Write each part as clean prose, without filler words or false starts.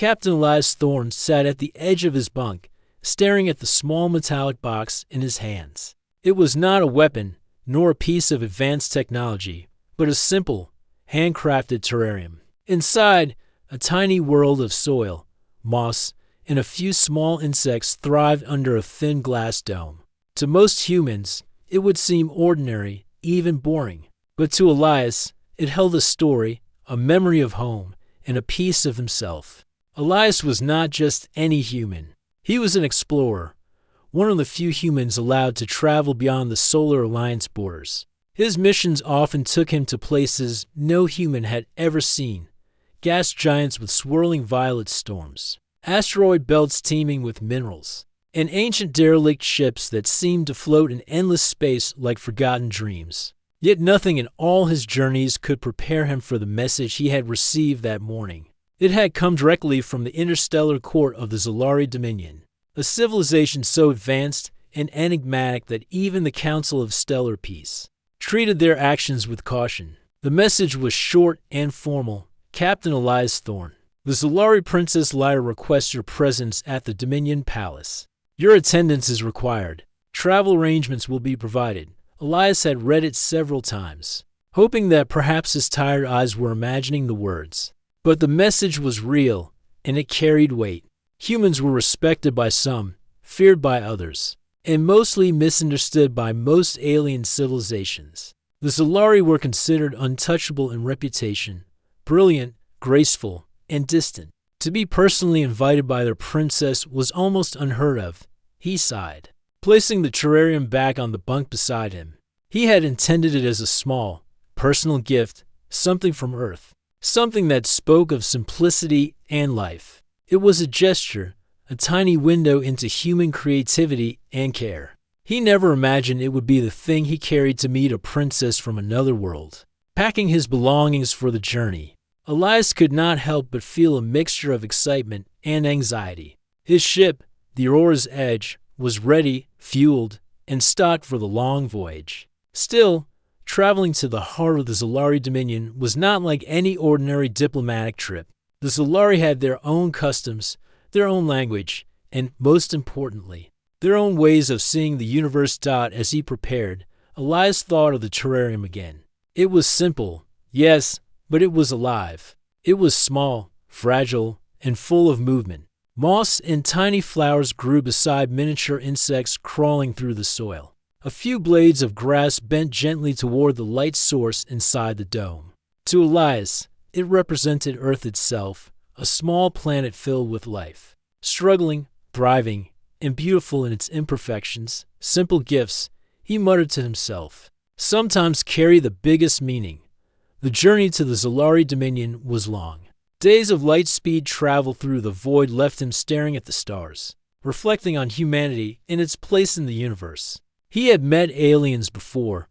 Captain Elias Thorne sat at the edge of his bunk, staring at the small metallic box in his hands. It was not a weapon, nor a piece of advanced technology, but a simple, handcrafted terrarium. Inside, a tiny world of soil, moss, and a few small insects thrived under a thin glass dome. To most humans, it would seem ordinary, even boring. But to Elias, it held a story, a memory of home, and a piece of himself. Elias was not just any human. He was an explorer, one of the few humans allowed to travel beyond the Solar Alliance borders. His missions often took him to places no human had ever seen, gas giants with swirling violet storms, asteroid belts teeming with minerals, and ancient derelict ships that seemed to float in endless space like forgotten dreams. Yet nothing in all his journeys could prepare him for the message he had received that morning. It had come directly from the interstellar court of the Zolari Dominion, a civilization so advanced and enigmatic that even the Council of Stellar Peace treated their actions with caution. The message was short and formal. Captain Elias Thorne, the Zolari Princess Lyra requests your presence at the Dominion Palace. Your attendance is required. Travel arrangements will be provided. Elias had read it several times, hoping that perhaps his tired eyes were imagining the words. But the message was real, and it carried weight. Humans were respected by some, feared by others, and mostly misunderstood by most alien civilizations. The Zolari were considered untouchable in reputation, brilliant, graceful, and distant. To be personally invited by their princess was almost unheard of. He sighed, placing the terrarium back on the bunk beside him. He had intended it as a small, personal gift, something from Earth, something that spoke of simplicity and life. It was a gesture, a tiny window into human creativity and care. He never imagined it would be the thing he carried to meet a princess from another world. Packing his belongings for the journey, Elias could not help but feel a mixture of excitement and anxiety. His ship, the Aurora's Edge, was ready, fueled, and stocked for the long voyage. Still, traveling to the heart of the Zolari Dominion was not like any ordinary diplomatic trip. The Zolari had their own customs, their own language, and, most importantly, their own ways of seeing the universe. As he prepared, Elias thought of the terrarium again. It was simple, yes, but it was alive. It was small, fragile, and full of movement. Moss and tiny flowers grew beside miniature insects crawling through the soil. A few blades of grass bent gently toward the light source inside the dome. To Elias, it represented Earth itself, a small planet filled with life, struggling, thriving, and beautiful in its imperfections. Simple gifts, he muttered to himself, sometimes carry the biggest meaning. The journey to the Zolari Dominion was long. Days of light-speed travel through the void left him staring at the stars, reflecting on humanity and its place in the universe. He had met aliens before,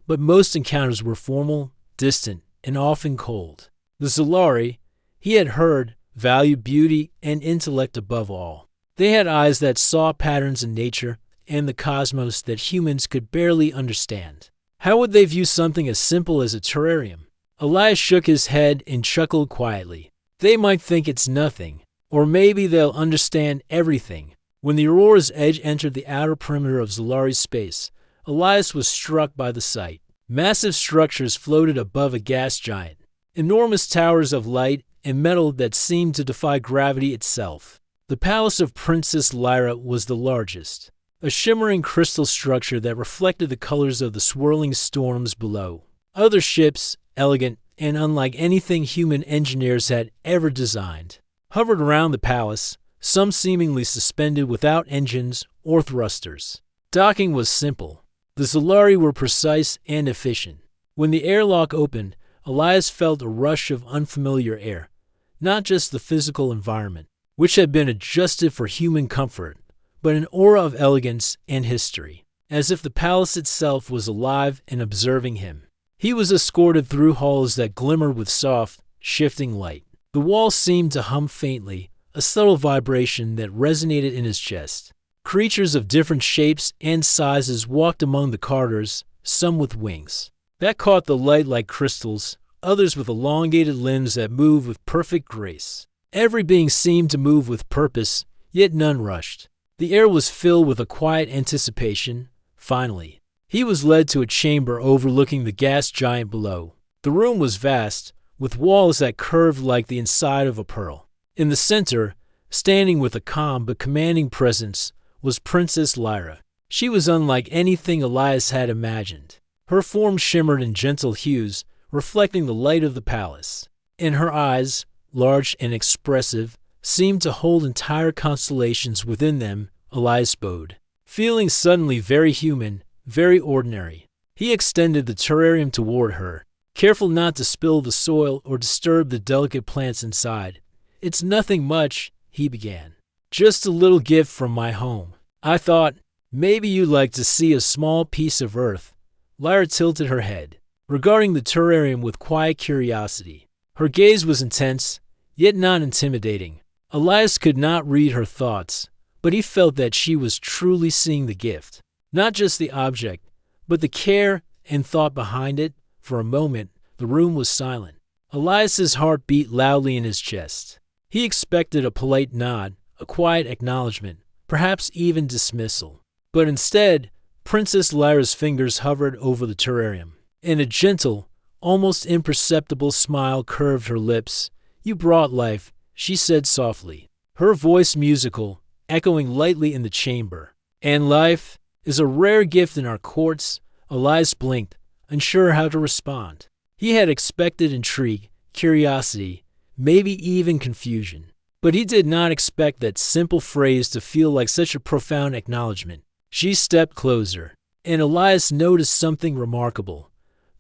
but most encounters were formal, distant, and often cold. The Zolari, he had heard, valued beauty and intellect above all. They had eyes that saw patterns in nature and the cosmos that humans could barely understand. How would they view something as simple as a terrarium? Elias shook his head and chuckled quietly. They might think it's nothing, or maybe they'll understand everything. When the Aurora's Edge entered the outer perimeter of Zolari space, Elias was struck by the sight. Massive structures floated above a gas giant, enormous towers of light and metal that seemed to defy gravity itself. The palace of Princess Lyra was the largest, a shimmering crystal structure that reflected the colors of the swirling storms below. Other ships, elegant and unlike anything human engineers had ever designed, hovered around the palace, some seemingly suspended without engines or thrusters. Docking was simple. The Zolari were precise and efficient. When the airlock opened, Elias felt a rush of unfamiliar air, not just the physical environment, which had been adjusted for human comfort, but an aura of elegance and history, as if the palace itself was alive and observing him. He was escorted through halls that glimmered with soft, shifting light. The walls seemed to hum faintly, a subtle vibration that resonated in his chest. Creatures of different shapes and sizes walked among the corridors, some with wings that caught the light like crystals, others with elongated limbs that moved with perfect grace. Every being seemed to move with purpose, yet none rushed. The air was filled with a quiet anticipation. Finally, he was led to a chamber overlooking the gas giant below. The room was vast, with walls that curved like the inside of a pearl. In the center, standing with a calm but commanding presence, was Princess Lyra. She was unlike anything Elias had imagined. Her form shimmered in gentle hues, reflecting the light of the palace. And her eyes, large and expressive, seemed to hold entire constellations within them. Elias bowed, feeling suddenly very human, very ordinary. He extended the terrarium toward her, careful not to spill the soil or disturb the delicate plants inside. "It's nothing much," he began. "Just a little gift from my home. I thought, maybe you'd like to see a small piece of Earth." Lyra tilted her head, regarding the terrarium with quiet curiosity. Her gaze was intense, yet not intimidating. Elias could not read her thoughts, but he felt that she was truly seeing the gift. Not just the object, but the care and thought behind it. For a moment, the room was silent. Elias's heart beat loudly in his chest. He expected a polite nod, a quiet acknowledgement, perhaps even dismissal. But instead, Princess Lyra's fingers hovered over the terrarium, and a gentle, almost imperceptible smile curved her lips. "You brought life," she said softly, her voice musical, echoing lightly in the chamber. "And life is a rare gift in our courts." Elias blinked, unsure how to respond. He had expected intrigue, curiosity, maybe even confusion. But he did not expect that simple phrase to feel like such a profound acknowledgement. She stepped closer, and Elias noticed something remarkable.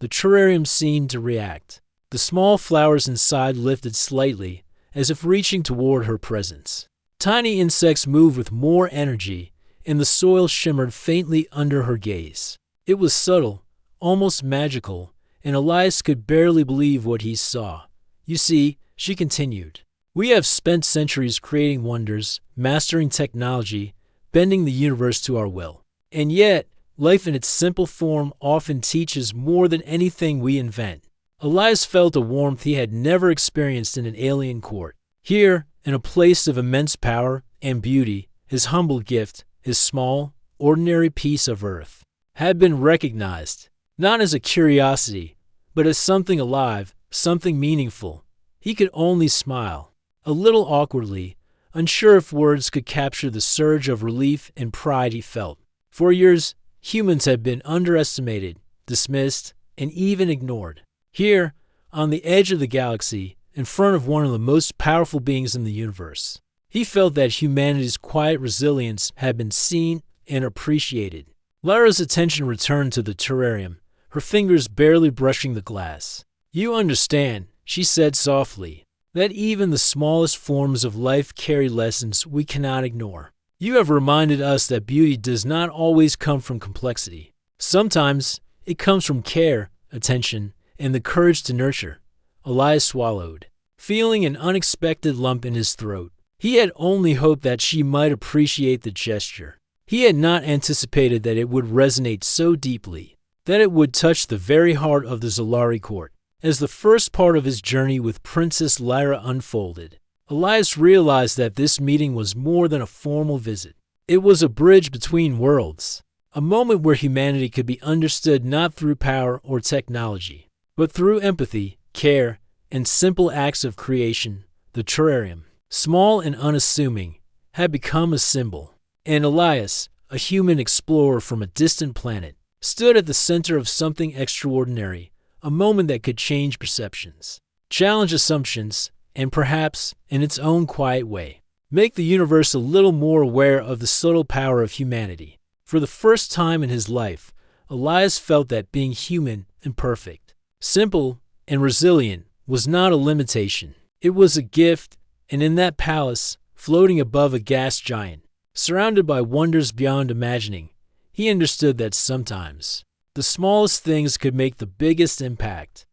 The terrarium seemed to react. The small flowers inside lifted slightly, as if reaching toward her presence. Tiny insects moved with more energy, and the soil shimmered faintly under her gaze. It was subtle, almost magical, and Elias could barely believe what he saw. "You see," she continued, "we have spent centuries creating wonders, mastering technology, bending the universe to our will. And yet, life in its simple form often teaches more than anything we invent." Elias felt a warmth he had never experienced in an alien court. Here, in a place of immense power and beauty, his humble gift, his small, ordinary piece of earth, had been recognized, not as a curiosity, but as something alive, something meaningful. He could only smile, a little awkwardly, unsure if words could capture the surge of relief and pride he felt. For years, humans had been underestimated, dismissed, and even ignored. Here, on the edge of the galaxy, in front of one of the most powerful beings in the universe, he felt that humanity's quiet resilience had been seen and appreciated. Lyra's attention returned to the terrarium, her fingers barely brushing the glass. "You understand," she said softly, "that even the smallest forms of life carry lessons we cannot ignore. You have reminded us that beauty does not always come from complexity. Sometimes it comes from care, attention, and the courage to nurture." Elias swallowed, feeling an unexpected lump in his throat. He had only hoped that she might appreciate the gesture. He had not anticipated that it would resonate so deeply, that it would touch the very heart of the Zolari court. As the first part of his journey with Princess Lyra unfolded, Elias realized that this meeting was more than a formal visit. It was a bridge between worlds, a moment where humanity could be understood not through power or technology, but through empathy, care, and simple acts of creation. The terrarium, small and unassuming, had become a symbol. And Elias, a human explorer from a distant planet, stood at the center of something extraordinary, a moment that could change perceptions, challenge assumptions, and perhaps, in its own quiet way, make the universe a little more aware of the subtle power of humanity. For the first time in his life, Elias felt that being human and perfect, simple and resilient, was not a limitation. It was a gift, and in that palace, floating above a gas giant, surrounded by wonders beyond imagining, he understood that sometimes the smallest things could make the biggest impact.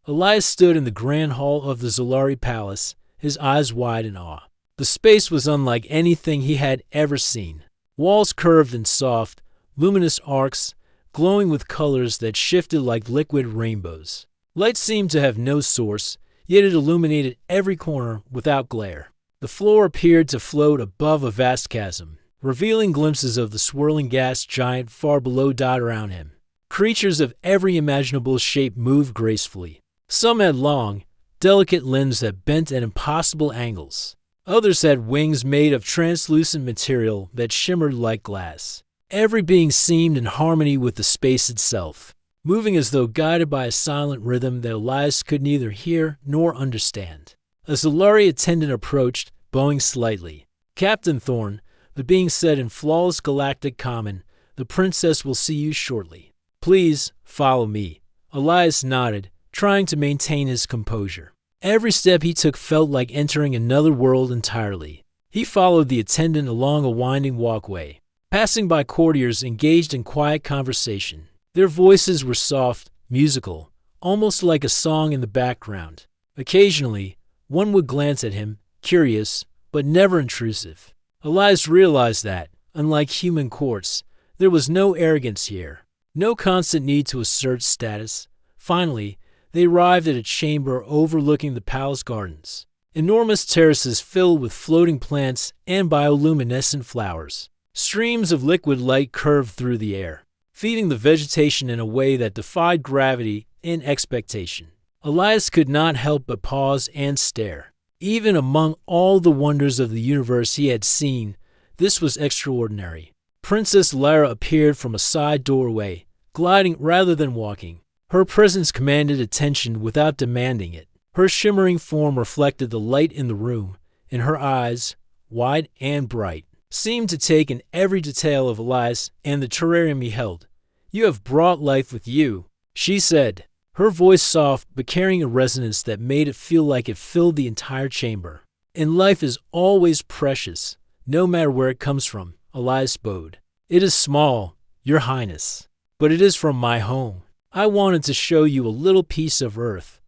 Elias stood in the grand hall of the Zolari Palace, his eyes wide in awe. The space was unlike anything he had ever seen. Walls curved and soft, luminous arcs, glowing with colors that shifted like liquid rainbows. Light seemed to have no source, yet it illuminated every corner without glare. The floor appeared to float above a vast chasm, revealing glimpses of the swirling gas giant far below dot around him. Creatures of every imaginable shape moved gracefully. Some had long, delicate limbs that bent at impossible angles. Others had wings made of translucent material that shimmered like glass. Every being seemed in harmony with the space itself, moving as though guided by a silent rhythm that Elias could neither hear nor understand. A Zolari attendant approached, bowing slightly. "Captain Thorne," the being said in flawless Galactic common, "the princess will see you shortly. Please, follow me." Elias nodded, trying to maintain his composure. Every step he took felt like entering another world entirely. He followed the attendant along a winding walkway, passing by courtiers engaged in quiet conversation. Their voices were soft, musical, almost like a song in the background. Occasionally, one would glance at him, curious, but never intrusive. Elias realized that, unlike human courts, there was no arrogance here, no constant need to assert status. Finally, they arrived at a chamber overlooking the palace gardens. Enormous terraces filled with floating plants and bioluminescent flowers. Streams of liquid light curved through the air, feeding the vegetation in a way that defied gravity and expectation. Elias could not help but pause and stare. Even among all the wonders of the universe he had seen, this was extraordinary. Princess Lyra appeared from a side doorway, gliding rather than walking. Her presence commanded attention without demanding it. Her shimmering form reflected the light in the room, and her eyes, wide and bright, seemed to take in every detail of Elias and the terrarium he held. "You have brought life with you," she said, her voice soft but carrying a resonance that made it feel like it filled the entire chamber. "And life is always precious, no matter where it comes from," Elias bowed. "It is small, Your Highness, but it is from my home. I wanted to show you a little piece of earth."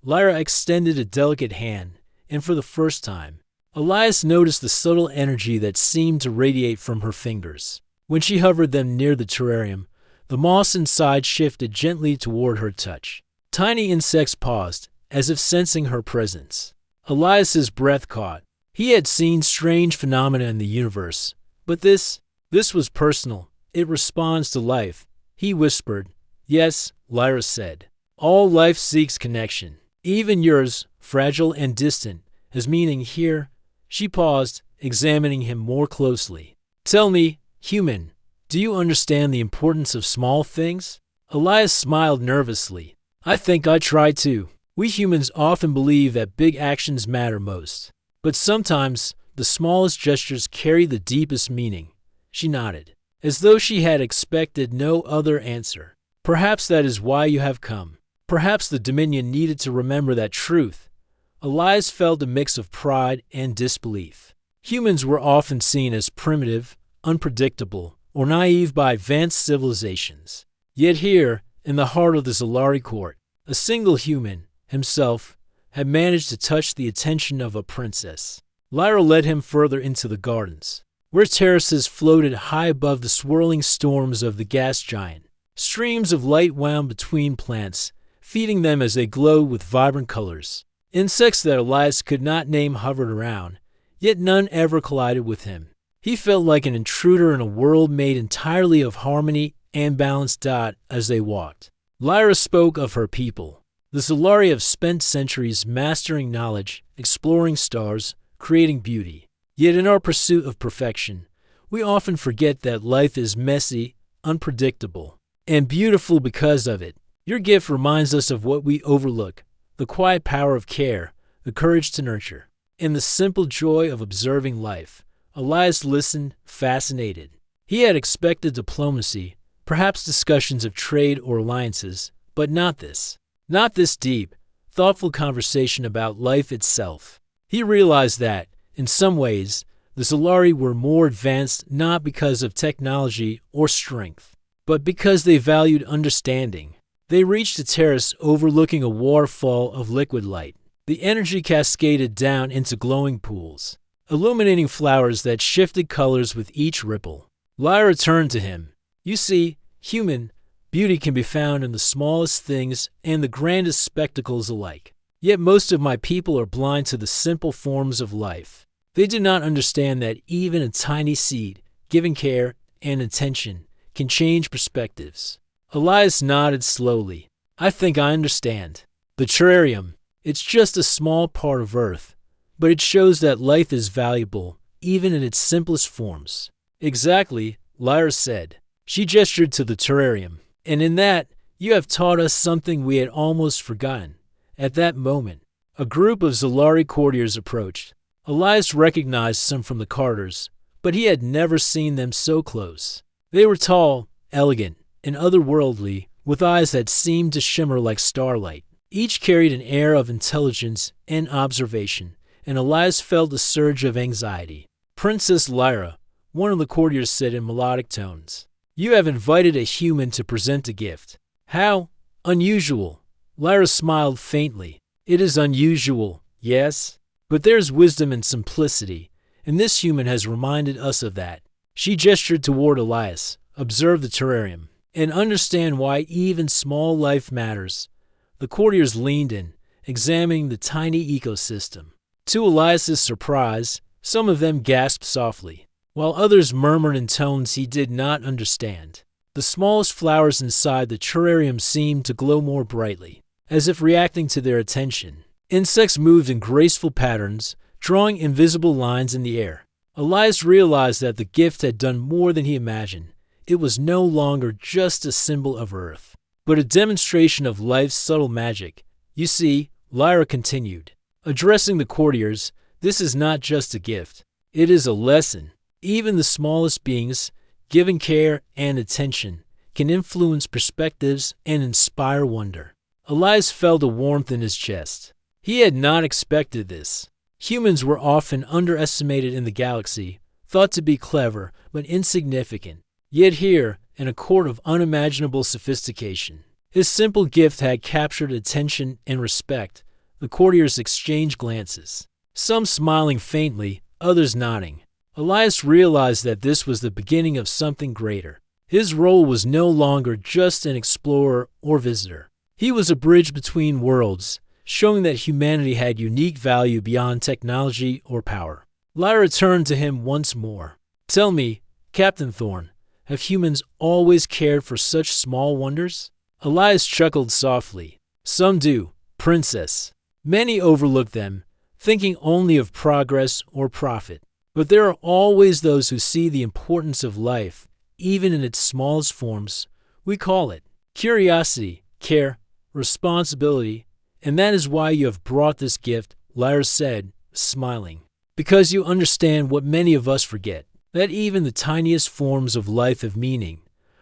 Lyra extended a delicate hand, and for the first time, Elias noticed the subtle energy that seemed to radiate from her fingers. When she hovered them near the terrarium, the moss inside shifted gently toward her touch. Tiny insects paused, as if sensing her presence. Elias's breath caught. He had seen strange phenomena in the universe, but this was personal. "It responds to life," he whispered. "Yes," Lyra said. "All life seeks connection. Even yours, fragile and distant, has meaning here." She paused, examining him more closely. "Tell me, human, do you understand the importance of small things?" Elias smiled nervously. "I think I try too. We humans often believe that big actions matter most, but sometimes the smallest gestures carry the deepest meaning." She nodded, as though she had expected no other answer. "Perhaps that is why you have come. Perhaps the Dominion needed to remember that truth." Elias felt a mix of pride and disbelief. Humans were often seen as primitive, unpredictable, or naive by advanced civilizations. Yet here, in the heart of the Zolari court, a single human, himself, had managed to touch the attention of a princess. Lyra led him further into the gardens, where terraces floated high above the swirling storms of the gas giant. Streams of light wound between plants, feeding them as they glowed with vibrant colors. Insects that Elias could not name hovered around, yet none ever collided with him. He felt like an intruder in a world made entirely of harmony and balanced as they walked. Lyra spoke of her people. The Zolari have spent centuries mastering knowledge, exploring stars, creating beauty. Yet in our pursuit of perfection, we often forget that life is messy, unpredictable, and beautiful because of it. Your gift reminds us of what we overlook: the quiet power of care, the courage to nurture, and the simple joy of observing life. Elias listened, fascinated. He had expected diplomacy, perhaps discussions of trade or alliances, but not this. Not this deep, thoughtful conversation about life itself. He realized that, in some ways, the Zolari were more advanced not because of technology or strength, but because they valued understanding. They reached a terrace overlooking a waterfall of liquid light. The energy cascaded down into glowing pools, illuminating flowers that shifted colors with each ripple. Lyra turned to him. "You see, human, beauty can be found in the smallest things and the grandest spectacles alike." Yet most of my people are blind to the simple forms of life. They do not understand that even a tiny seed, given care and attention, can change perspectives. Elias nodded slowly. I think I understand. The terrarium, it's just a small part of Earth, but it shows that life is valuable, even in its simplest forms. Exactly, Lyra said. She gestured to the terrarium. And in that, you have taught us something we had almost forgotten. At that moment, a group of Zolari courtiers approached. Elias recognized some from the corridors, but he had never seen them so close. They were tall, elegant, and otherworldly, with eyes that seemed to shimmer like starlight. Each carried an air of intelligence and observation, and Elias felt a surge of anxiety. Princess Lyra, one of the courtiers said in melodic tones, you have invited a human to present a gift. How unusual. Lyra smiled faintly. It is unusual, yes, but there's wisdom and simplicity, and this human has reminded us of that. She gestured toward Elias. Observe the terrarium, and understand why even small life matters. The courtiers leaned in, examining the tiny ecosystem. To Elias's surprise, some of them gasped softly, while others murmured in tones he did not understand. The smallest flowers inside the terrarium seemed to glow more brightly, as if reacting to their attention. Insects moved in graceful patterns, drawing invisible lines in the air. Elias realized that the gift had done more than he imagined. It was no longer just a symbol of Earth, but a demonstration of life's subtle magic. You see, Lyra continued, addressing the courtiers, this is not just a gift. It is a lesson. Even the smallest beings, given care and attention, can influence perspectives and inspire wonder. Elias felt a warmth in his chest. He had not expected this. Humans were often underestimated in the galaxy, thought to be clever but insignificant. Yet here, in a court of unimaginable sophistication, his simple gift had captured attention and respect. The courtiers exchanged glances, some smiling faintly, others nodding. Elias realized that this was the beginning of something greater. His role was no longer just an explorer or visitor. He was a bridge between worlds, showing that humanity had unique value beyond technology or power. Lyra turned to him once more. Tell me, Captain Thorne, have humans always cared for such small wonders? Elias chuckled softly. Some do, Princess. Many overlook them, thinking only of progress or profit. But there are always those who see the importance of life, even in its smallest forms. We call it curiosity, care, responsibility, and that is why you have brought this gift, Lyra said, smiling. Because you understand what many of us forget, that even the tiniest forms of life have meaning.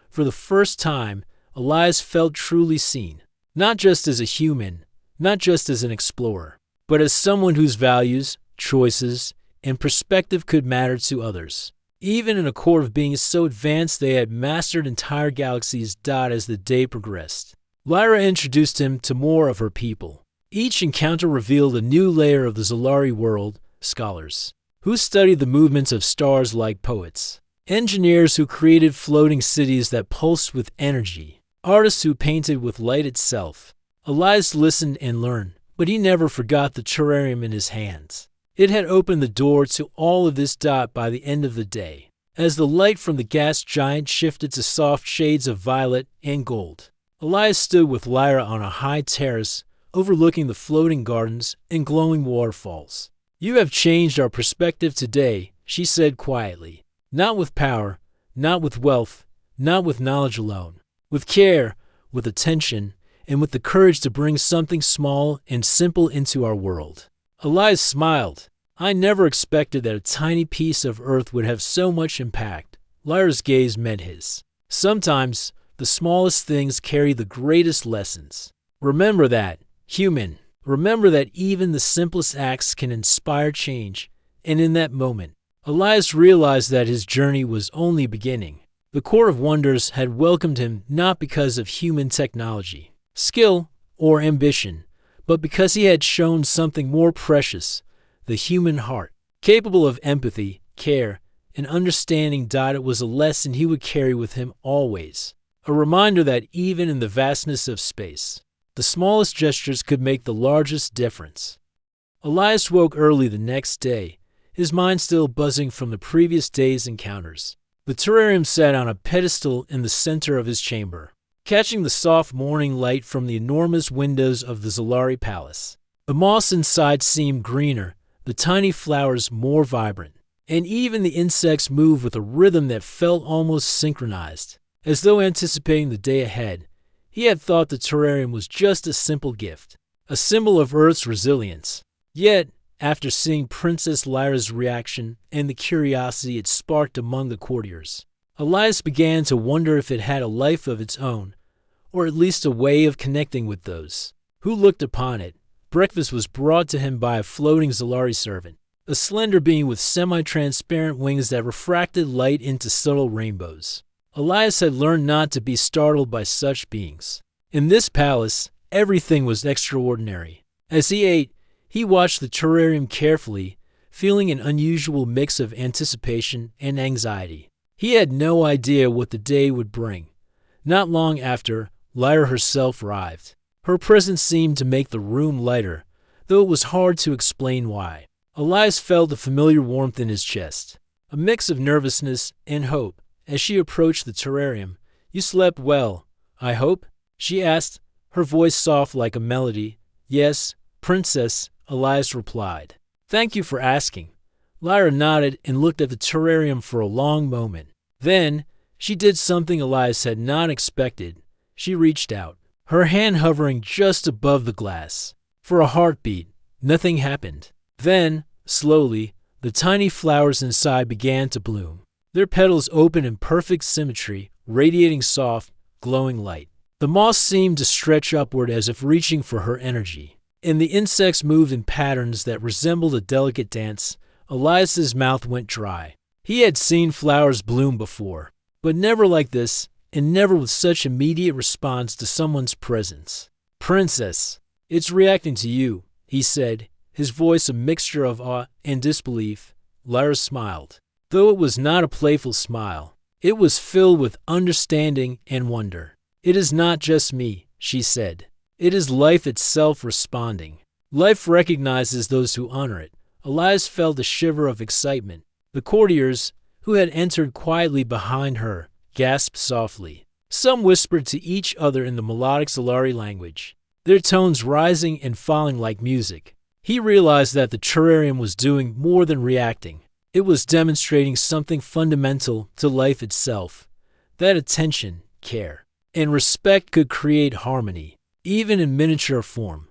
For the first time, Elias felt truly seen, not just as a human, not just as an explorer, but as someone whose values, choices, and perspective could matter to others. Even in a court of beings so advanced they had mastered entire galaxies. As the day progressed, Lyra introduced him to more of her people. Each encounter revealed a new layer of the Zolari world: scholars, who studied the movements of stars like poets, engineers who created floating cities that pulsed with energy, artists who painted with light itself. Elias listened and learned, but he never forgot the terrarium in his hands. It had opened the door to all of this. By the end of the day, as the light from the gas giant shifted to soft shades of violet and gold, Elias stood with Lyra on a high terrace overlooking the floating gardens and glowing waterfalls. You have changed our perspective today, she said quietly. Not with power, not with wealth, not with knowledge alone. With care, with attention, and with the courage to bring something small and simple into our world. Elias smiled. I never expected that a tiny piece of Earth would have so much impact. Lyra's gaze met his. Sometimes, the smallest things carry the greatest lessons. Remember that, human. Remember that even the simplest acts can inspire change. And in that moment, Elias realized that his journey was only beginning. The Court of Wonders had welcomed him not because of human technology, skill, or ambition, but because he had shown something more precious, the human heart, capable of empathy, care, and understanding. It was a lesson he would carry with him always, a reminder that even in the vastness of space, The smallest gestures could make the largest difference. Elias woke early the next day, his mind still buzzing from the previous day's encounters. The terrarium sat on a pedestal in the center of his chamber, catching the soft morning light from the enormous windows of the Zalari Palace. The moss inside seemed greener, the tiny flowers more vibrant, and even the insects moved with a rhythm that felt almost synchronized. As though anticipating the day ahead, he had thought the terrarium was just a simple gift, a symbol of Earth's resilience. Yet, after seeing Princess Lyra's reaction and the curiosity it sparked among the courtiers, Elias began to wonder if it had a life of its own, or at least a way of connecting with those who looked upon it. Breakfast was brought to him by a floating Zalari servant, a slender being with semi-transparent wings that refracted light into subtle rainbows. Elias had learned not to be startled by such beings. In this palace, everything was extraordinary. As he ate, he watched the terrarium carefully, feeling an unusual mix of anticipation and anxiety. He had no idea what the day would bring. Not long after, Lyra herself arrived. Her presence seemed to make the room lighter, though it was hard to explain why. Elias felt a familiar warmth in his chest, a mix of nervousness and hope. As she approached the terrarium, "You slept well, I hope?" she asked, her voice soft like a melody. "Yes, Princess," Elias replied. "Thank you for asking." Lyra nodded and looked at the terrarium for a long moment. Then, she did something Elias had not expected. She reached out, her hand hovering just above the glass. For a heartbeat, nothing happened. Then, slowly, the tiny flowers inside began to bloom. Their petals opened in perfect symmetry, radiating soft, glowing light. The moss seemed to stretch upward as if reaching for her energy, and the insects moved in patterns that resembled a delicate dance. Elias's mouth went dry. He had seen flowers bloom before, but never like this, and never with such immediate response to someone's presence. "Princess, it's reacting to you," he said, his voice a mixture of awe and disbelief. Lyra smiled. Though it was not a playful smile, it was filled with understanding and wonder. "It is not just me," she said. "It is life itself responding. Life recognizes those who honor it." Elias felt a shiver of excitement. The courtiers, who had entered quietly behind her, gasped softly. Some whispered to each other in the melodic Zalari language, their tones rising and falling like music. He realized that the terrarium was doing more than reacting. It was demonstrating something fundamental to life itself, that attention, care, and respect could create harmony, even in miniature form.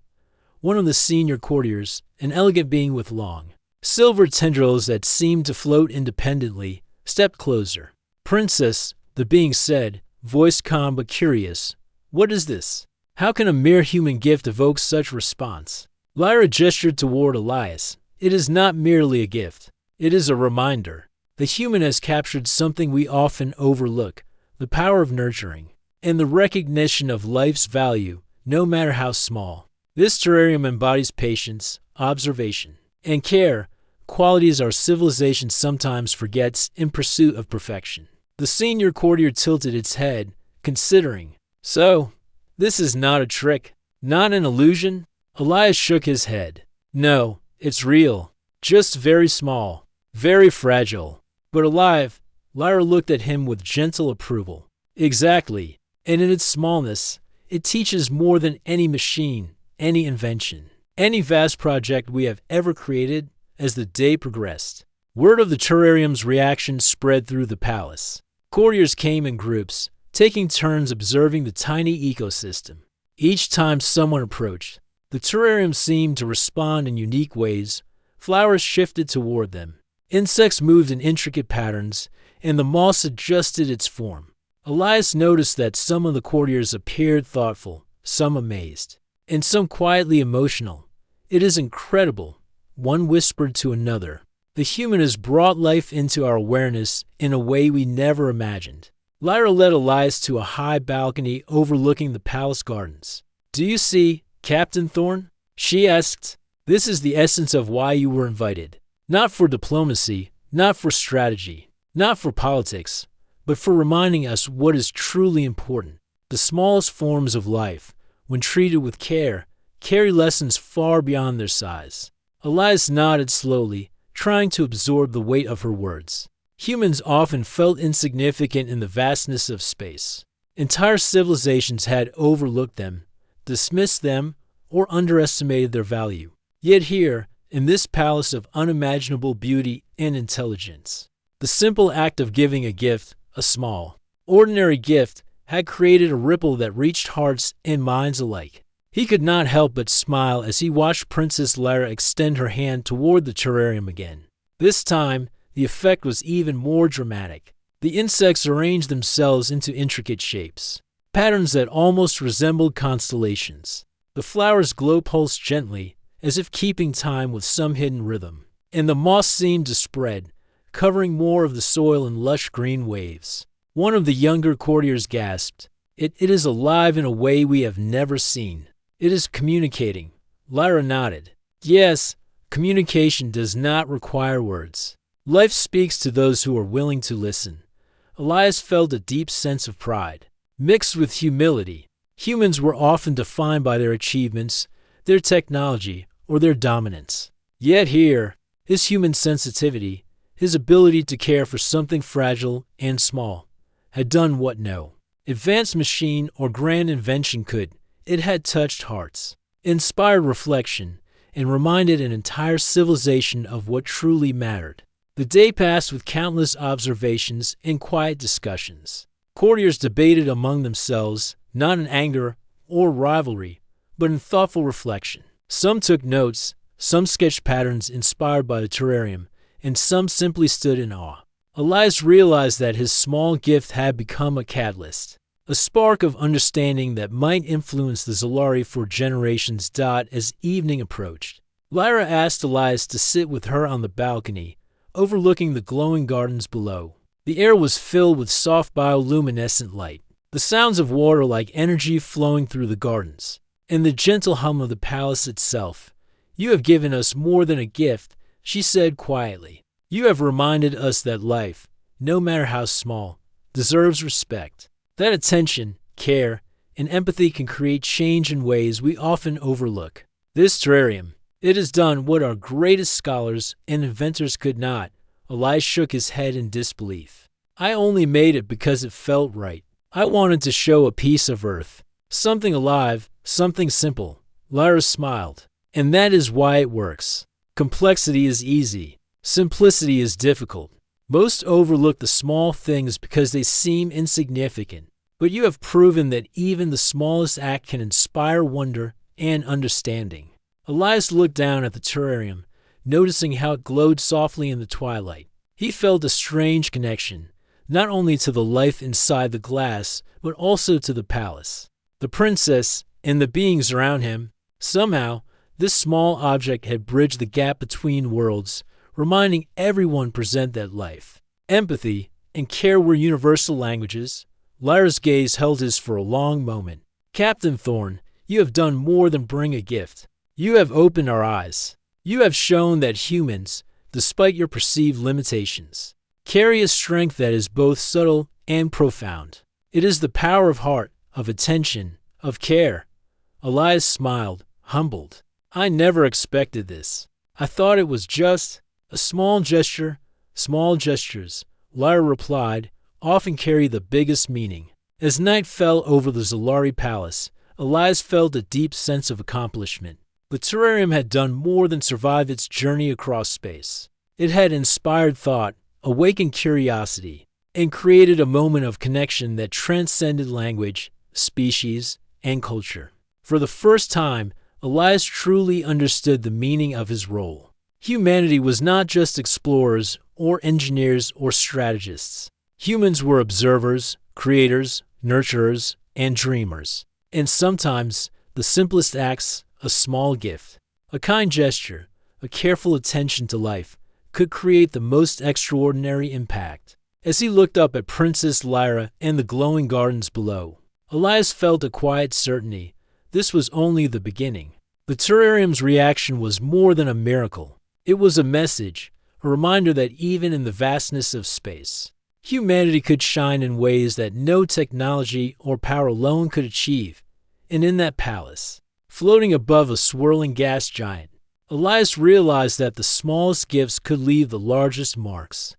One of the senior courtiers, an elegant being with long, silver tendrils that seemed to float independently, stepped closer. "Princess," the being said, voice calm but curious, "what is this? How can a mere human gift evoke such response?" Lyra gestured toward Elias. "It is not merely a gift. It is a reminder. The human has captured something we often overlook, the power of nurturing, and the recognition of life's value, no matter how small. This terrarium embodies patience, observation, and care, qualities our civilization sometimes forgets in pursuit of perfection." The senior courtier tilted its head, considering. "So, this is not a trick, not an illusion?" Elias shook his head. "No, it's real, just very small. Very fragile, but alive." Lyra looked at him with gentle approval. "Exactly, and in its smallness, it teaches more than any machine, any invention, any vast project we have ever created." As the day progressed, word of the terrarium's reaction spread through the palace. Courtiers came in groups, taking turns observing the tiny ecosystem. Each time someone approached, the terrarium seemed to respond in unique ways. Flowers shifted toward them. Insects moved in intricate patterns, and the moss adjusted its form. Elias noticed that some of the courtiers appeared thoughtful, some amazed, and some quietly emotional. "It is incredible," one whispered to another. "The human has brought life into our awareness in a way we never imagined." Lyra led Elias to a high balcony overlooking the palace gardens. "Do you see, Captain Thorne?" she asked. "This is the essence of why you were invited. Not for diplomacy, not for strategy, not for politics, but for reminding us what is truly important. The smallest forms of life, when treated with care, carry lessons far beyond their size. Elias nodded slowly, trying to absorb the weight of her words. Humans often felt insignificant in the vastness of space. Entire civilizations had overlooked them, dismissed them, or underestimated their value. Yet here, in this palace of unimaginable beauty and intelligence, the simple act of giving a gift, a small, ordinary gift, had created a ripple that reached hearts and minds alike. He could not help but smile as he watched Princess Lyra extend her hand toward the terrarium again. This time, the effect was even more dramatic. The insects arranged themselves into intricate shapes, patterns that almost resembled constellations. The flowers glow-pulsed gently, as if keeping time with some hidden rhythm, and the moss seemed to spread, covering more of the soil in lush green waves. One of the younger courtiers gasped, It is alive in a way we have never seen. It is communicating." Lyra nodded. "Yes, communication does not require words. Life speaks to those who are willing to listen." Elias felt a deep sense of pride, mixed with humility. Humans were often defined by their achievements, their technology, or their dominance. Yet here, his human sensitivity, his ability to care for something fragile and small, had done what no advanced machine or grand invention could. It had touched hearts, inspired reflection, and reminded an entire civilization of what truly mattered. The day passed with countless observations and quiet discussions. Courtiers debated among themselves, not in anger or rivalry, but in thoughtful reflection. Some took notes, some sketched patterns inspired by the terrarium, and some simply stood in awe. Elias realized that his small gift had become a catalyst, a spark of understanding that might influence the Zolari for generations. As evening approached, Lyra asked Elias to sit with her on the balcony, overlooking the glowing gardens below. The air was filled with soft bioluminescent light, the sounds of water like energy flowing through the gardens, and the gentle hum of the palace itself. "You have given us more than a gift," she said quietly. "You have reminded us that life, no matter how small, deserves respect. That attention, care, and empathy can create change in ways we often overlook. This terrarium, it has done what our greatest scholars and inventors could not." Elias shook his head in disbelief. "I only made it because it felt right. I wanted to show a piece of Earth, something alive, something simple." Lyra smiled. "And that is why it works. Complexity is easy. Simplicity is difficult. Most overlook the small things because they seem insignificant, but you have proven that even the smallest act can inspire wonder and understanding." Elias looked down at the terrarium, noticing how it glowed softly in the twilight. He felt a strange connection, not only to the life inside the glass, but also to the palace, the princess, and the beings around him. Somehow, this small object had bridged the gap between worlds, reminding everyone present that life, empathy, and care were universal languages. Lyra's gaze held his for a long moment. "Captain Thorne, you have done more than bring a gift. You have opened our eyes. You have shown that humans, despite your perceived limitations, carry a strength that is both subtle and profound. It is the power of heart, of attention, of care." Elias smiled, humbled. "I never expected this. I thought it was just a small gesture." "Small gestures," Lyra replied, "often carry the biggest meaning." As night fell over the Zolari palace, Elias felt a deep sense of accomplishment. The terrarium had done more than survive its journey across space. It had inspired thought, awakened curiosity, and created a moment of connection that transcended language, species, and culture. For the first time, Elias truly understood the meaning of his role. Humanity was not just explorers or engineers or strategists. Humans were observers, creators, nurturers, and dreamers. And sometimes, the simplest acts, a small gift, a kind gesture, a careful attention to life, could create the most extraordinary impact. As he looked up at Princess Lyra and the glowing gardens below, Elias felt a quiet certainty. This was only the beginning. The terrarium's reaction was more than a miracle. It was a message, a reminder that even in the vastness of space, humanity could shine in ways that no technology or power alone could achieve. And in that palace, floating above a swirling gas giant, Elias realized that the smallest gifts could leave the largest marks.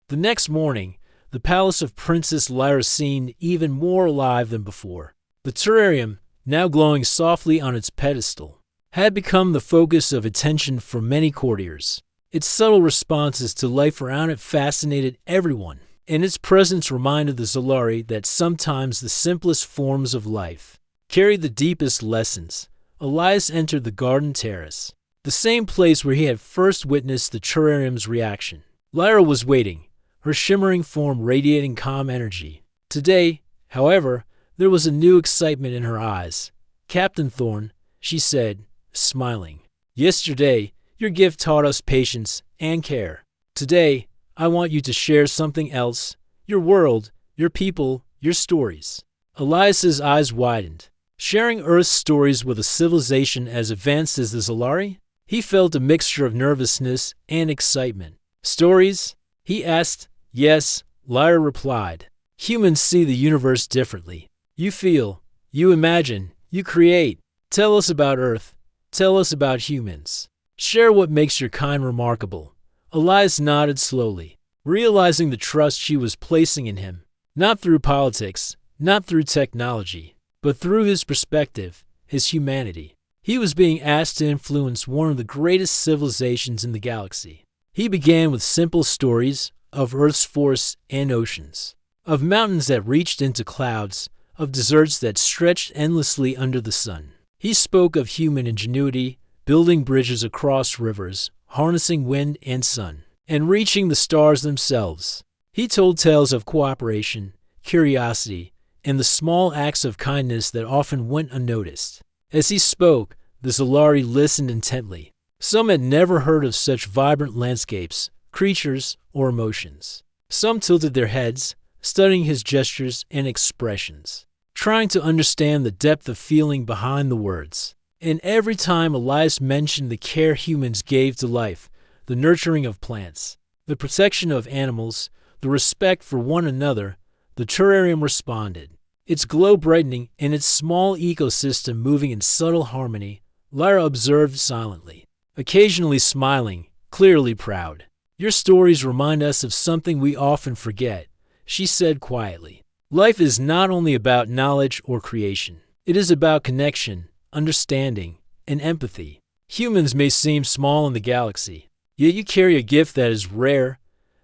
The next morning, the palace of Princess Lyra seemed even more alive than before. The terrarium, now glowing softly on its pedestal, had become the focus of attention for many courtiers. Its subtle responses to life around it fascinated everyone, and its presence reminded the Zolari that sometimes the simplest forms of life carried the deepest lessons. Elias entered the garden terrace, the same place where he had first witnessed the terrarium's reaction. Lyra was waiting, her shimmering form radiating calm energy. Today, however, there was a new excitement in her eyes. "Captain Thorn," she said, smiling. "Yesterday, your gift taught us patience and care. Today, I want you to share something else, your world, your people, your stories." Elias's eyes widened. Sharing Earth's stories with a civilization as advanced as the Zolari? He felt a mixture of nervousness and excitement. "Stories?" he asked. "Yes," Lyra replied. "Humans see the universe differently. You feel, you imagine, you create. Tell us about Earth. Tell us about humans. Share what makes your kind remarkable." Elias nodded slowly, realizing the trust she was placing in him, not through politics, not through technology, but through his perspective, his humanity. He was being asked to influence one of the greatest civilizations in the galaxy. He began with simple stories of Earth's forests and oceans, of mountains that reached into clouds, of deserts that stretched endlessly under the sun. He spoke of human ingenuity, building bridges across rivers, harnessing wind and sun, and reaching the stars themselves. He told tales of cooperation, curiosity, and the small acts of kindness that often went unnoticed. As he spoke, the Zolari listened intently. Some had never heard of such vibrant landscapes, creatures, or emotions. Some tilted their heads, studying his gestures and expressions, trying to understand the depth of feeling behind the words. And every time Elias mentioned the care humans gave to life, the nurturing of plants, the protection of animals, the respect for one another, the terrarium responded, its glow brightening and its small ecosystem moving in subtle harmony. Lyra observed silently, occasionally smiling, clearly proud. "Your stories remind us of something we often forget," she said quietly. "Life is not only about knowledge or creation. It is about connection, understanding, and empathy. Humans may seem small in the galaxy, yet you carry a gift that is rare,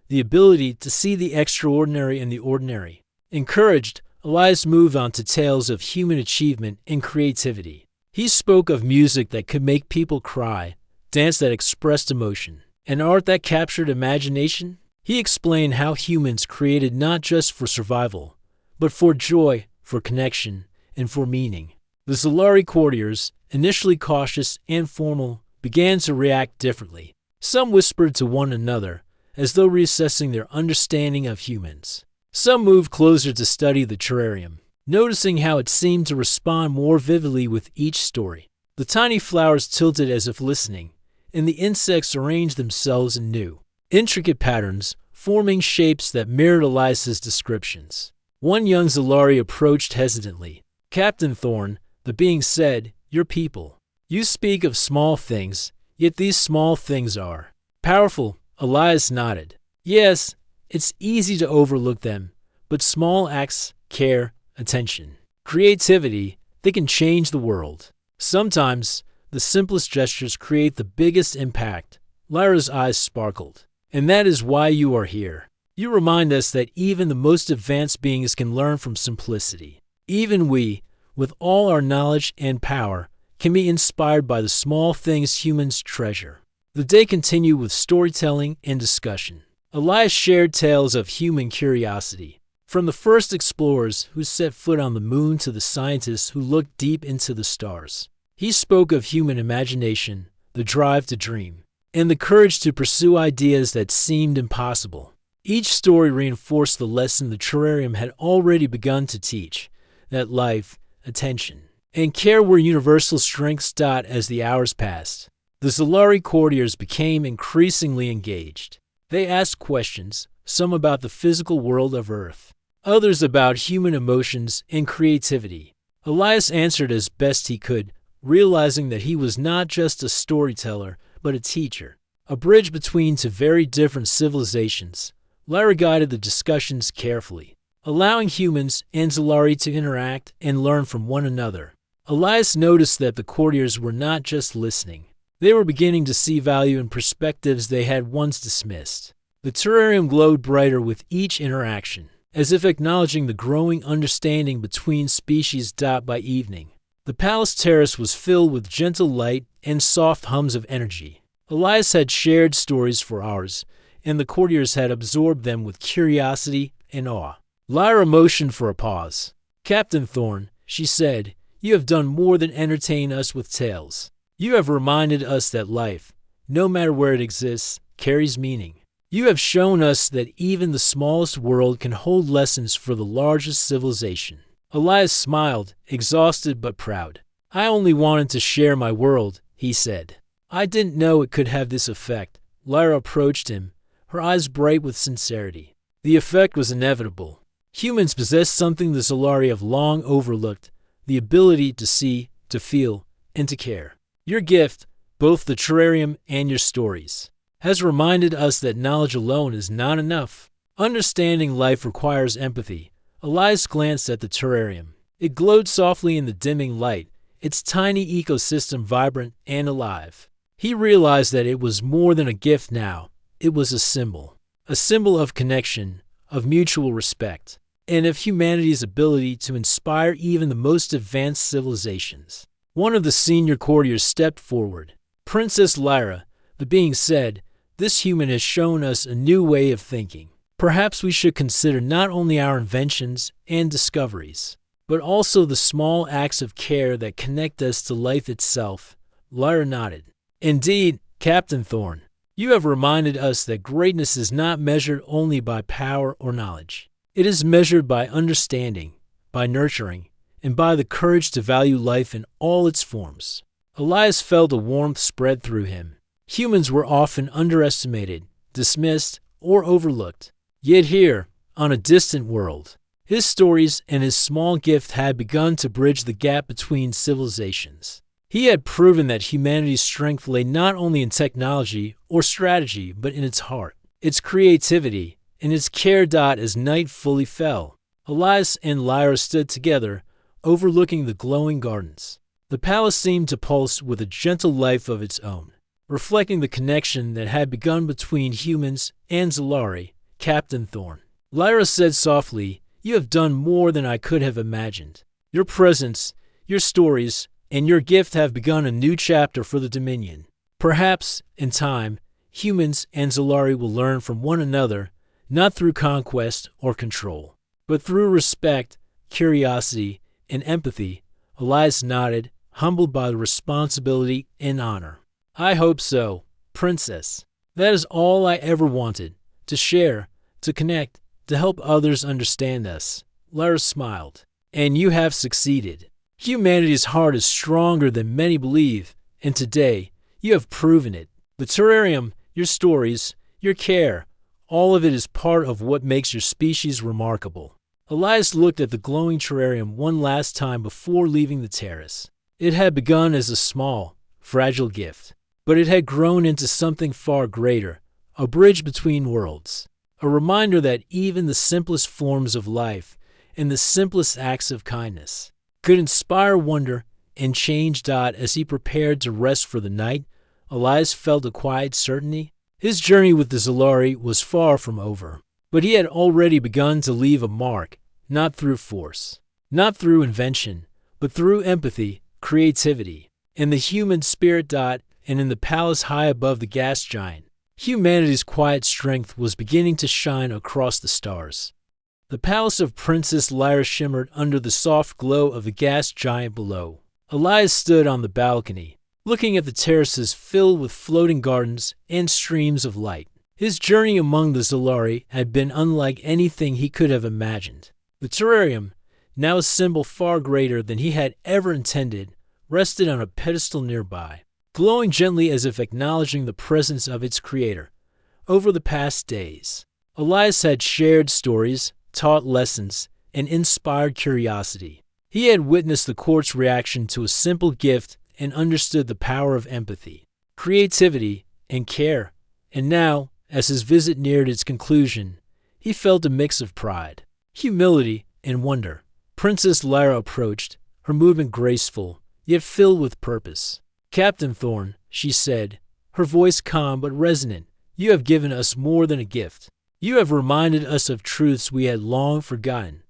the ability to see the extraordinary in the ordinary." Encouraged, Elias moved on to tales of human achievement and creativity. He spoke of music that could make people cry, dance that expressed emotion, and art that captured imagination. He explained how humans created not just for survival, but for joy, for connection, and for meaning. The Zolari courtiers, initially cautious and formal, began to react differently. Some whispered to one another, as though reassessing their understanding of humans. Some moved closer to study the terrarium, noticing how it seemed to respond more vividly with each story. The tiny flowers tilted as if listening, and the insects arranged themselves in new, intricate patterns, forming shapes that mirrored Elias's descriptions. One young Zolari approached hesitantly. "Captain Thorn," the being said, "your people. You speak of small things, yet these small things are powerful." Elias nodded. "Yes, it's easy to overlook them, but small acts, care, attention, creativity, they can change the world. Sometimes, the simplest gestures create the biggest impact." Lyra's eyes sparkled. "And that is why you are here. You remind us that even the most advanced beings can learn from simplicity. Even we, with all our knowledge and power, can be inspired by the small things humans treasure." The day continued with storytelling and discussion. Elias shared tales of human curiosity, from the first explorers who set foot on the moon to the scientists who looked deep into the stars. He spoke of human imagination, the drive to dream, and the courage to pursue ideas that seemed impossible. Each story reinforced the lesson the terrarium had already begun to teach, that life, attention, and care were universal strengths. As the hours passed, the Zolari courtiers became increasingly engaged. They asked questions, some about the physical world of Earth, others about human emotions and creativity. Elias answered as best he could, realizing that he was not just a storyteller, but a teacher, a bridge between two very different civilizations. Lyra guided the discussions carefully, allowing humans and Zolari to interact and learn from one another. Elias noticed that the courtiers were not just listening. They were beginning to see value in perspectives they had once dismissed. The terrarium glowed brighter with each interaction, as if acknowledging the growing understanding between species. By evening, the palace terrace was filled with gentle light and soft hums of energy. Elias had shared stories for hours, and the courtiers had absorbed them with curiosity and awe. Lyra motioned for a pause. "Captain Thorn," she said, "you have done more than entertain us with tales. You have reminded us that life, no matter where it exists, carries meaning. You have shown us that even the smallest world can hold lessons for the largest civilization." Elias smiled, exhausted but proud. "I only wanted to share my world," he said. "I didn't know it could have this effect." Lyra approached him, her eyes bright with sincerity. The effect was inevitable. Humans possess something the Zolari have long overlooked, the ability to see, to feel, and to care. Your gift, both the terrarium and your stories, has reminded us that knowledge alone is not enough. Understanding life requires empathy. Elias glanced at the terrarium. It glowed softly in the dimming light, its tiny ecosystem vibrant and alive. He realized that it was more than a gift now. It was a symbol of connection, of mutual respect, and of humanity's ability to inspire even the most advanced civilizations. One of the senior courtiers stepped forward. "Princess Lyra," the being said, "this human has shown us a new way of thinking. Perhaps we should consider not only our inventions and discoveries, but also the small acts of care that connect us to life itself." Lyra nodded. "Indeed, Captain Thorn, you have reminded us that greatness is not measured only by power or knowledge. It is measured by understanding, by nurturing, and by the courage to value life in all its forms." Elias felt a warmth spread through him. Humans were often underestimated, dismissed, or overlooked. Yet here, on a distant world, his stories and his small gift had begun to bridge the gap between civilizations. He had proven that humanity's strength lay not only in technology or strategy, but in its heart, its creativity, and its care. As night fully fell, Elias and Lyra stood together, overlooking the glowing gardens. The palace seemed to pulse with a gentle life of its own, reflecting the connection that had begun between humans and Zolari. "Captain Thorn," Lyra said softly, "you have done more than I could have imagined. Your presence, your stories, and your gift have begun a new chapter for the Dominion. Perhaps, in time, humans and Zolari will learn from one another, not through conquest or control, but through respect, curiosity, and empathy." Elias nodded, humbled by the responsibility and honor. "I hope so, Princess. That is all I ever wanted, to share, to connect, to help others understand us." Lyra smiled. "And you have succeeded. Humanity's heart is stronger than many believe, and today you have proven it. The terrarium, your stories, your care, all of it is part of what makes your species remarkable." Elias looked at the glowing terrarium one last time before leaving the terrace. It had begun as a small, fragile gift, but it had grown into something far greater, a bridge between worlds, a reminder that even the simplest forms of life and the simplest acts of kindness could inspire wonder and change. As he prepared to rest for the night, Elias felt a quiet certainty. His journey with the Zolari was far from over, but he had already begun to leave a mark, not through force, not through invention, but through empathy, creativity, and the human spirit. And in the palace high above the gas giant, humanity's quiet strength was beginning to shine across the stars. The palace of Princess Lyra shimmered under the soft glow of the gas giant below. Elias stood on the balcony, looking at the terraces filled with floating gardens and streams of light. His journey among the Zolari had been unlike anything he could have imagined. The terrarium, now a symbol far greater than he had ever intended, rested on a pedestal nearby, glowing gently as if acknowledging the presence of its creator. Over the past days, Elias had shared stories, taught lessons, and inspired curiosity. He had witnessed the court's reaction to a simple gift and understood the power of empathy, creativity, and care. And now, as his visit neared its conclusion, he felt a mix of pride, humility, and wonder. Princess Lyra approached, her movement graceful, yet filled with purpose. "Captain Thorn," she said, her voice calm but resonant, "you have given us more than a gift. You have reminded us of truths we had long forgotten.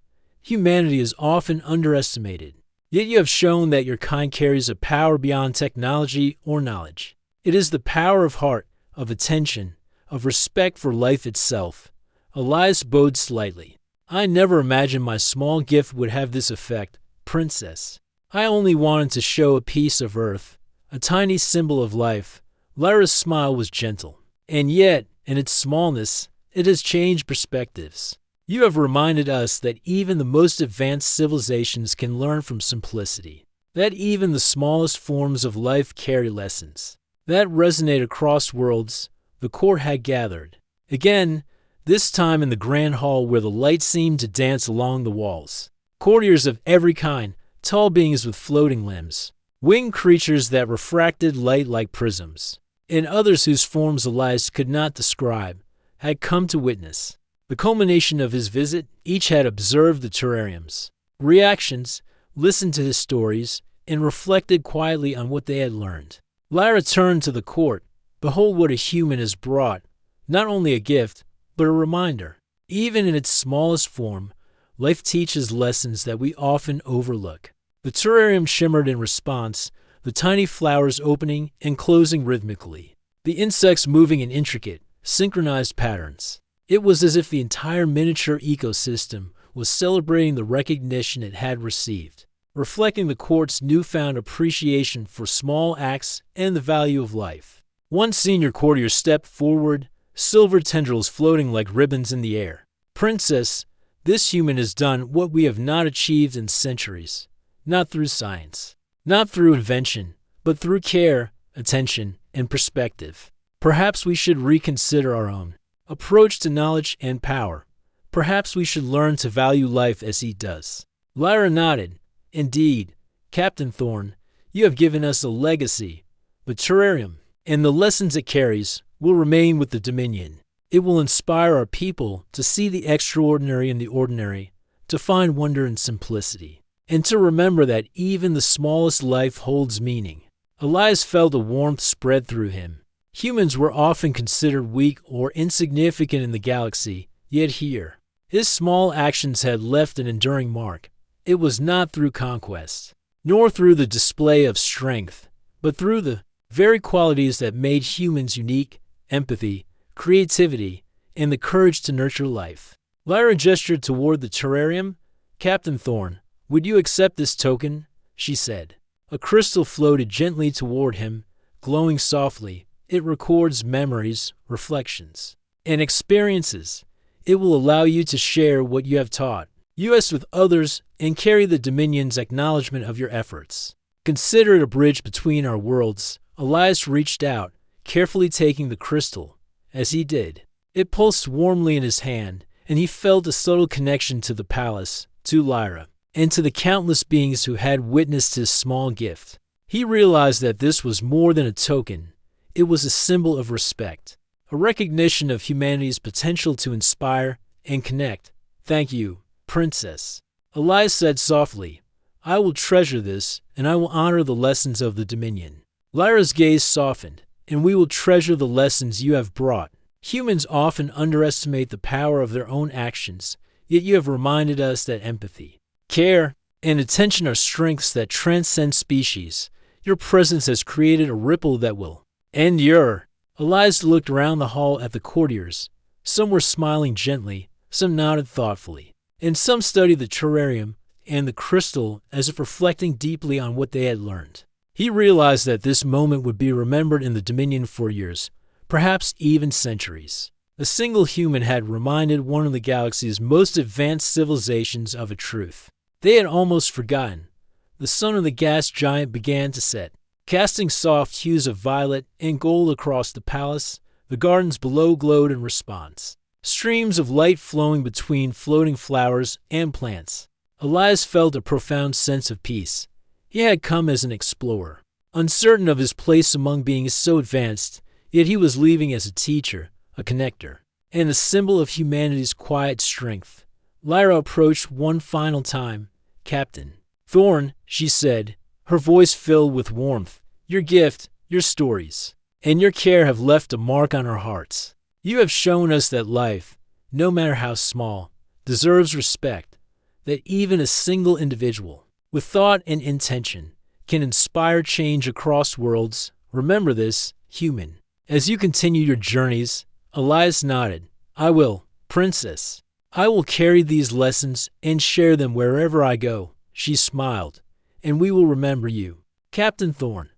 Humanity is often underestimated, yet you have shown that your kind carries a power beyond technology or knowledge. It is the power of heart, of attention, of respect for life itself." Elias bowed slightly. "I never imagined my small gift would have this effect, Princess. I only wanted to show a piece of earth, a tiny symbol of life." Lyra's smile was gentle. "And yet, in its smallness, it has changed perspectives. You have reminded us that even the most advanced civilizations can learn from simplicity, that even the smallest forms of life carry lessons that resonate across worlds." The court had gathered again, this time in the grand hall where the light seemed to dance along the walls. Courtiers of every kind, tall beings with floating limbs, winged creatures that refracted light like prisms, and others whose forms Elias could not describe, had come to witness the culmination of his visit. Each had observed the terrarium's reactions, listened to his stories, and reflected quietly on what they had learned. Lyra turned to the court. "Behold what a human has brought, not only a gift, but a reminder. Even in its smallest form, life teaches lessons that we often overlook." The terrarium shimmered in response, the tiny flowers opening and closing rhythmically, the insects moving in intricate, synchronized patterns. It was as if the entire miniature ecosystem was celebrating the recognition it had received, reflecting the court's newfound appreciation for small acts and the value of life. One senior courtier stepped forward, silver tendrils floating like ribbons in the air. "Princess, this human has done what we have not achieved in centuries, not through science, not through invention, but through care, attention, and perspective. Perhaps we should reconsider our own approach to knowledge and power. Perhaps we should learn to value life as he does." Lyra nodded. "Indeed, Captain Thorn, you have given us a legacy. The terrarium, and the lessons it carries, will remain with the Dominion. It will inspire our people to see the extraordinary in the ordinary, to find wonder in simplicity, and to remember that even the smallest life holds meaning." Elias felt a warmth spread through him. Humans were often considered weak or insignificant in the galaxy, yet here, his small actions had left an enduring mark. It was not through conquest, nor through the display of strength, but through the very qualities that made humans unique: empathy, creativity, and the courage to nurture life. Lyra gestured toward the terrarium. "Captain Thorn, would you accept this token?" she said. A crystal floated gently toward him, glowing softly. "It records memories, reflections, and experiences. It will allow you to share what you have taught us with others and carry the Dominion's acknowledgement of your efforts. Consider it a bridge between our worlds." Elias reached out, carefully taking the crystal. As he did, it pulsed warmly in his hand, and he felt a subtle connection to the palace, to Lyra, and to the countless beings who had witnessed his small gift. He realized that this was more than a token. It was a symbol of respect, a recognition of humanity's potential to inspire and connect. "Thank you, Princess," Elias said softly. "I will treasure this, and I will honor the lessons of the Dominion." Lyra's gaze softened. "And we will treasure the lessons you have brought. Humans often underestimate the power of their own actions, yet you have reminded us that empathy, care, and attention are strengths that transcend species. Your presence has created a ripple that will endure." Elias looked around the hall at the courtiers. Some were smiling gently, some nodded thoughtfully, and some studied the terrarium and the crystal as if reflecting deeply on what they had learned. He realized that this moment would be remembered in the Dominion for years, perhaps even centuries. A single human had reminded one of the galaxy's most advanced civilizations of a truth they had almost forgotten. The sun of the gas giant began to set, casting soft hues of violet and gold across the palace. The gardens below glowed in response, streams of light flowing between floating flowers and plants. Elias felt a profound sense of peace. He had come as an explorer, uncertain of his place among beings so advanced, yet he was leaving as a teacher, a connector, and a symbol of humanity's quiet strength. Lyra approached one final time. "Captain Thorn," she said, her voice filled with warmth, "your gift, your stories, and your care have left a mark on our hearts. You have shown us that life, no matter how small, deserves respect, that even a single individual, with thought and intention, can inspire change across worlds. Remember this, human. As you continue your journeys." Elias nodded. "I will, Princess. I will carry these lessons and share them wherever I go." She smiled. "And we will remember you, Captain Thorn.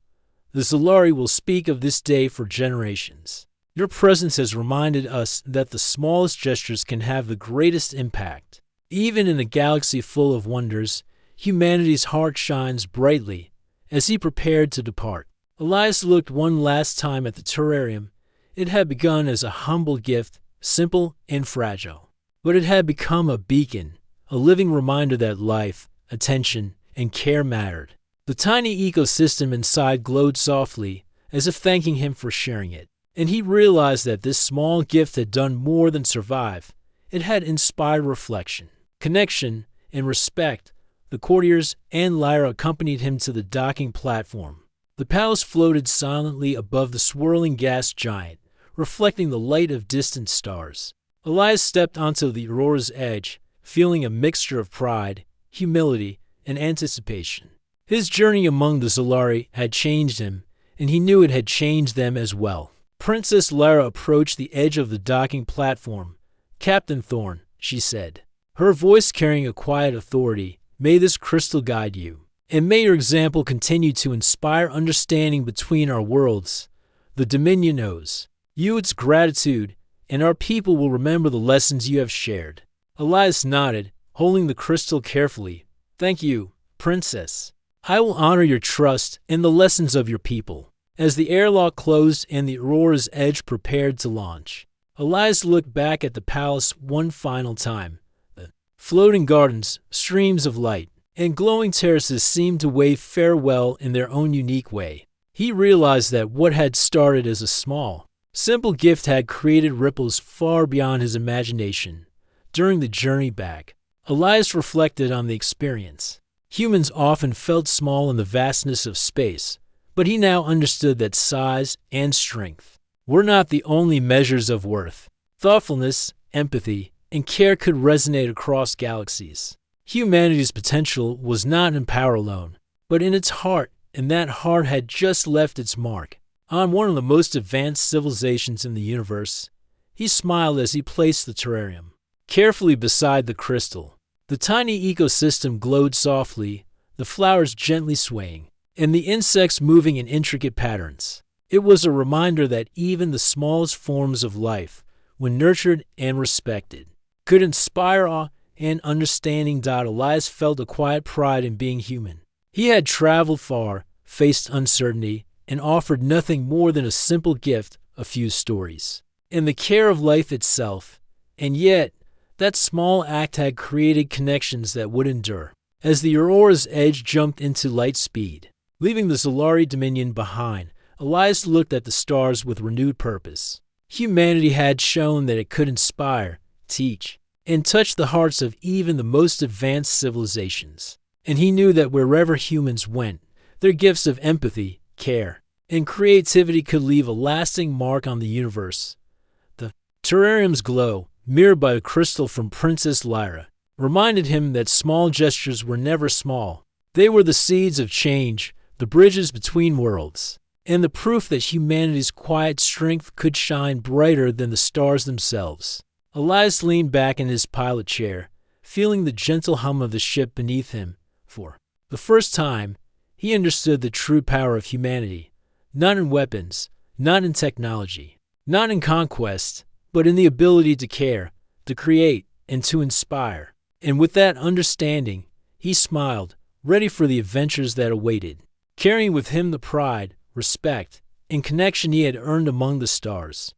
The Zolari will speak of this day for generations. Your presence has reminded us that the smallest gestures can have the greatest impact. Even in a galaxy full of wonders, humanity's heart shines brightly." As he prepared to depart, Elias looked one last time at the terrarium. It had begun as a humble gift, simple and fragile, but it had become a beacon, a living reminder that life, attention, and care mattered. The tiny ecosystem inside glowed softly, as if thanking him for sharing it, and he realized that this small gift had done more than survive. It had inspired reflection, connection, and respect. The courtiers and Lyra accompanied him to the docking platform. The palace floated silently above the swirling gas giant, reflecting the light of distant stars. Elias stepped onto the Aurora's edge, feeling a mixture of pride, humility, and anticipation. His journey among the Zolari had changed him, and he knew it had changed them as well. Princess Lyra approached the edge of the docking platform. "Captain Thorn," she said, her voice carrying a quiet authority, "may this crystal guide you, and may your example continue to inspire understanding between our worlds. The Dominion knows you its gratitude, and our people will remember the lessons you have shared." Elias nodded, holding the crystal carefully. "Thank you, Princess. I will honor your trust and the lessons of your people." As the airlock closed and the Aurora's edge prepared to launch, Elias looked back at the palace one final time. The floating gardens, streams of light, and glowing terraces seemed to wave farewell in their own unique way. He realized that what had started as a small, simple gift had created ripples far beyond his imagination. During the journey back, Elias reflected on the experience. Humans often felt small in the vastness of space, but he now understood that size and strength were not the only measures of worth. Thoughtfulness, empathy, and care could resonate across galaxies. Humanity's potential was not in power alone, but in its heart, and that heart had just left its mark on one of the most advanced civilizations in the universe. He smiled as he placed the terrarium carefully beside the crystal. The tiny ecosystem glowed softly, the flowers gently swaying, and the insects moving in intricate patterns. It was a reminder that even the smallest forms of life, when nurtured and respected, could inspire awe and understanding. Elias felt a quiet pride in being human. He had traveled far, faced uncertainty, and offered nothing more than a simple gift, a few stories, and the care of life itself. And yet, that small act had created connections that would endure. As the Aurora's edge jumped into light speed, leaving the Zolari Dominion behind, Elias looked at the stars with renewed purpose. Humanity had shown that it could inspire, teach, and touch the hearts of even the most advanced civilizations. And he knew that wherever humans went, their gifts of empathy, care, and creativity could leave a lasting mark on the universe. The terrarium's glow, mirrored by a crystal from Princess Lyra, reminded him that small gestures were never small. They were the seeds of change, the bridges between worlds, and the proof that humanity's quiet strength could shine brighter than the stars themselves. Elias leaned back in his pilot chair, feeling the gentle hum of the ship beneath him. For the first time, he understood the true power of humanity, not in weapons, not in technology, not in conquest, but in the ability to care, to create, and to inspire. And with that understanding, he smiled, ready for the adventures that awaited, carrying with him the pride, respect, and connection he had earned among the stars.